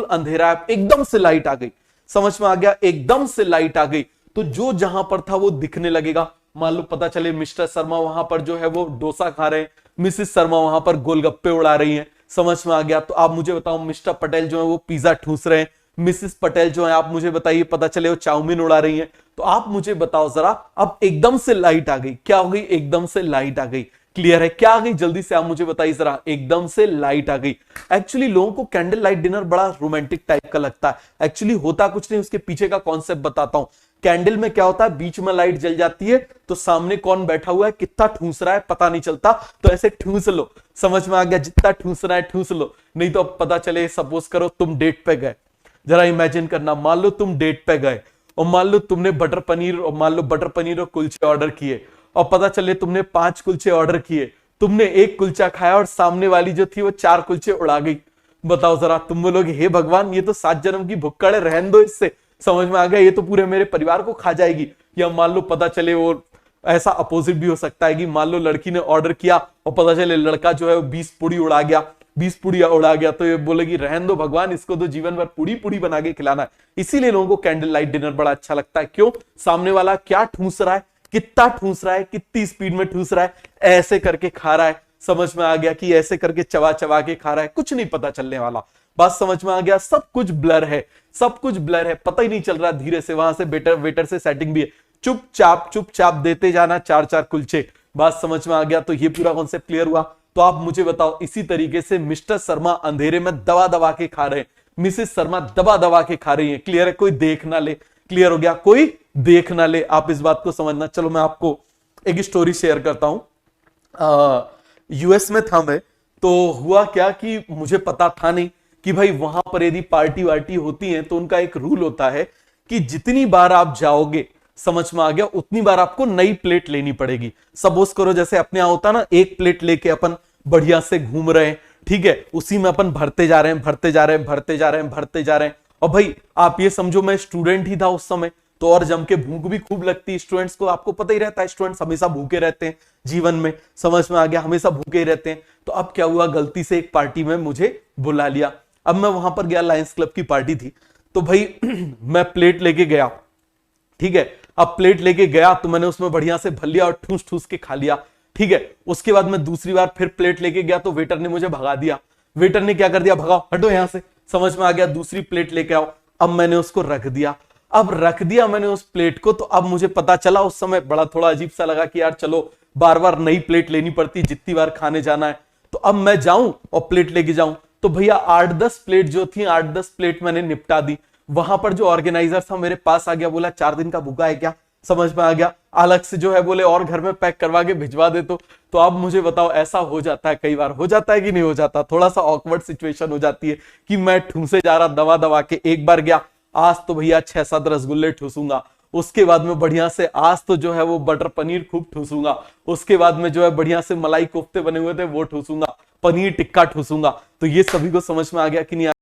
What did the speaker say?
अंधेरा है, एकदम से लाइट आ गई, समझ में आ गया, एकदम से लाइट आ गई तो जो जहां पर था वो दिखने लगेगा। मान लो पता चले मिस्टर शर्मा वहां पर जो है वो डोसा खा रहे हैं, मिसेस शर्मा वहां पर गोलगप्पे उड़ा रही हैं, समझ में आ गया। तो आप मुझे बताओ मिस्टर पटेल जो है वो पिज्जा ठूस रहे हैं, मिसेस पटेल जो है आप मुझे बताइए पता चले वो चाउमीन उड़ा रही हैं। तो आप मुझे बताओ जरा, अब एकदम से लाइट आ गई, क्या हो गई, एकदम से लाइट आ गई। क्लियर है, क्या आ गई, जल्दी से आप मुझे बताइए जरा, एकदम से लाइट आ गई। एक्चुअली लोगों को कैंडल लाइट डिनर बड़ा रोमांटिक टाइप का लगता है, एक्चुअली होता कुछ नहीं, उसके पीछे का कॉन्सेप्ट बताता हूं। कैंडल में क्या होता है, बीच में लाइट जल जाती है तो सामने कौन बैठा हुआ है, कितना ठूस रहा है पता नहीं चलता, तो ऐसे ठूस लो, समझ में आ गया, जितना ठूसना है ठूस लो, नहीं तो पता चले सपोज करो तुम डेट पे गए, जरा इमेजिन करना, मान लो तुम डेट पे गए और मान लो तुमने बटर पनीर और मान लो बटर पनीर और कुलचे ऑर्डर किए और पता चले तुमने 5 कुलचे ऑर्डर किए, तुमने एक कुलचा खाया और सामने वाली जो थी वो 4 कुलचे उड़ा गई। बताओ जरा, तुम बोलोगे हे भगवान ये तो 7 जन्म की भुक्कड़ है, रहन दो इससे, समझ में आ गया, ये तो पूरे मेरे परिवार को खा जाएगी। या मान लो पता चले वो ऐसा अपोजिट भी हो सकता है कि मान लो लड़की ने ऑर्डर किया और पता चले लड़का जो है 20 पूड़ी उड़ा गया, 20 पूड़ी उड़ा गया, तो ये बोलेगी रहन दो भगवान, इसको तो जीवन भर पूड़ी पूड़ी बना के खिलाना है। इसीलिए लोगों को कैंडल लाइट डिनर बड़ा अच्छा लगता है। क्यों, सामने वाला क्या ठूस रहा है, कितना ठूस रहा है, कितनी स्पीड में ठूस रहा है, ऐसे करके खा रहा है, समझ में आ गया कि ऐसे करके चबा चबा के खा रहा है, कुछ नहीं पता चलने वाला। बात समझ में आ गया, सब कुछ ब्लर है, सब कुछ ब्लर है, पता ही नहीं चल रहा। धीरे से वहां से वेटर से सेटिंग भी है, चुपचाप देते जाना 4-4 कुलचे। बात समझ में आ गया, तो ये पूरा कॉन्सेप्ट क्लियर हुआ। तो आप मुझे बताओ, इसी तरीके से मिस्टर शर्मा अंधेरे में दबा दबा के खा रहे हैं, मिसेस शर्मा दबा दबा के खा रही है। क्लियर है, कोई देख ना ले, क्लियर हो गया, कोई देख ना ले, आप इस बात को समझना। चलो मैं आपको एक स्टोरी शेयर करता हूं। यूएस में था मैं, तो हुआ क्या कि मुझे पता था नहीं कि भाई वहां पर यदि पार्टी वार्टी होती है तो उनका एक रूल होता है कि जितनी बार आप जाओगे, समझ में आ गया, उतनी बार आपको नई प्लेट लेनी पड़ेगी। सपोज करो जैसे अपने यहां होता ना, एक प्लेट लेके अपन बढ़िया से घूम रहे हैं, ठीक है, उसी में अपन भरते जा रहे हैं, भरते जा रहे हैं, भरते जा रहे हैं, भरते जा रहे हैं। और भाई आप ये समझो मैं स्टूडेंट ही था उस समय, तो और जम के भूख भी खूब लगती है स्टूडेंट्स को, आपको पता ही रहता है स्टूडेंट्स हमेशा भूखे रहते हैं जीवन में, समझ में आ गया, हमेशा भूखे ही रहते हैं। तो अब क्या हुआ, गलती से एक पार्टी में मुझे बुला लिया। अब मैं वहां पर गया, लायंस क्लब की पार्टी थी, तो भाई मैं प्लेट लेके गया, ठीक है। अब प्लेट लेके गया तो मैंने उसमें बढ़िया से भर लिया और ठूस ठूस के खा लिया, ठीक है। उसके बाद मैं दूसरी बार फिर प्लेट लेके गया तो वेटर ने मुझे भगा दिया। वेटर ने क्या कर दिया, भगाओ, हटो यहां से, समझ में आ गया, दूसरी प्लेट लेके आओ। अब मैंने उसको रख दिया, अब रख दिया मैंने उस प्लेट को, तो अब मुझे पता चला, उस समय बड़ा थोड़ा अजीब सा लगा कि यार चलो बार बार नई प्लेट लेनी पड़ती जितनी बार खाने जाना है, तो अब मैं जाऊं और प्लेट लेके जाऊं। तो भैया 8-10 प्लेट जो थी, 8-10 प्लेट मैंने निपटा दी। वहां पर जो ऑर्गेनाइजर था मेरे पास आ गया, बोला 4 दिन का भूखा है क्या, समझ में आ गया, अलग से जो है बोले और घर में पैक करवा के भिजवा दे। तो अब मुझे बताओ, ऐसा हो जाता है, कई बार हो जाता है कि नहीं हो जाता, थोड़ा सा ऑकवर्ड सिचुएशन हो जाती है कि मैं ठूसे जा रहा दवा दवा के, एक बार गया, आज तो भैया 6-7 रसगुल्ले ठूसूंगा, उसके बाद में बढ़िया से आज तो जो है वो बटर पनीर खूब ठूसूंगा, उसके बाद में जो है बढ़िया से मलाई कोफ्ते बने हुए थे वो ठूसूंगा, पनीर टिक्का ठूसूंगा। तो ये सभी को समझ में आ गया कि नहीं?